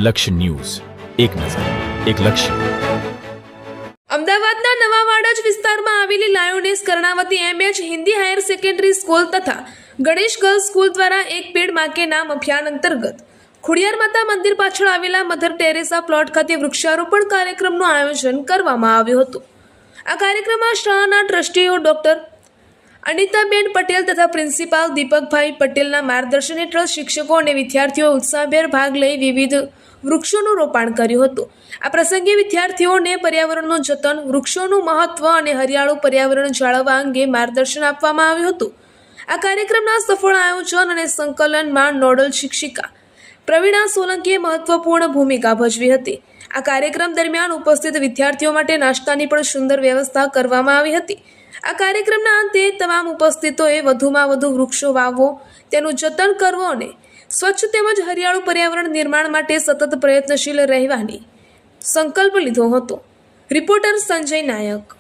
લક્ષ્ય ન્યૂઝ, એક નજર, એક લક્ષ્ય. અમદાવાદના નવા વાડજ વિસ્તારમાં આવેલી lioness Karnavati MH Hindi higher secondary school તથા ગણેશ ગર્લ્સ સ્કૂલ દ્વારા એક પેડ માં કે નામ અભિયાન અંતર્ગત ખોડિયાર માતા મંદિર પાછળ આવેલા મધર ટેરેસા પ્લોટ ખાતે વૃક્ષારોપણ કાર્યક્રમનું આયોજન કરવામાં આવ્યું હતું. આ કાર્યક્રમમાં શાળાના ટ્રસ્ટીઓ ડોક્ટર અનિતાબેન પટેલ તથા પ્રિન્સિપાલ દીપકભાઈ પટેલના માર્ગદર્શન હેઠળ શિક્ષકો અને વિદ્યાર્થીઓ ઉત્સાહભેર ભાગ લઈ વિવિધ વૃક્ષોનું રોપાણ કર્યું હતું. આ પ્રસંગે વિદ્યાર્થીઓને પર્યાવરણનું જતન, વૃક્ષોનું મહત્વ અને હરિયાળું પર્યાવરણ જાળવવા અંગે માર્ગદર્શન આપવામાં આવ્યું હતું. આ કાર્યક્રમના સફળ આયોજન અને સંકલનમાં નોડલ શિક્ષિકા પ્રવીણા સોલંકીએ મહત્વપૂર્ણ ભૂમિકા ભજવી હતી. આ કાર્યક્રમ દરમિયાન ઉપસ્થિત વિદ્યાર્થીઓ માટે નાસ્તાની પણ સુંદર વ્યવસ્થા કરવામાં આવી હતી. આ કાર્યક્રમના અંતે તમામ ઉપસ્થિતોએ વધુમાં વધુ વૃક્ષો વાવવો, તેનું જતન કરવો અને સ્વચ્છ તેમજ હરિયાળું પર્યાવરણ નિર્માણ માટે સતત પ્રયત્નશીલ રહેવાની સંકલ્પ લીધો હતો. રિપોર્ટર સંજય નાયક.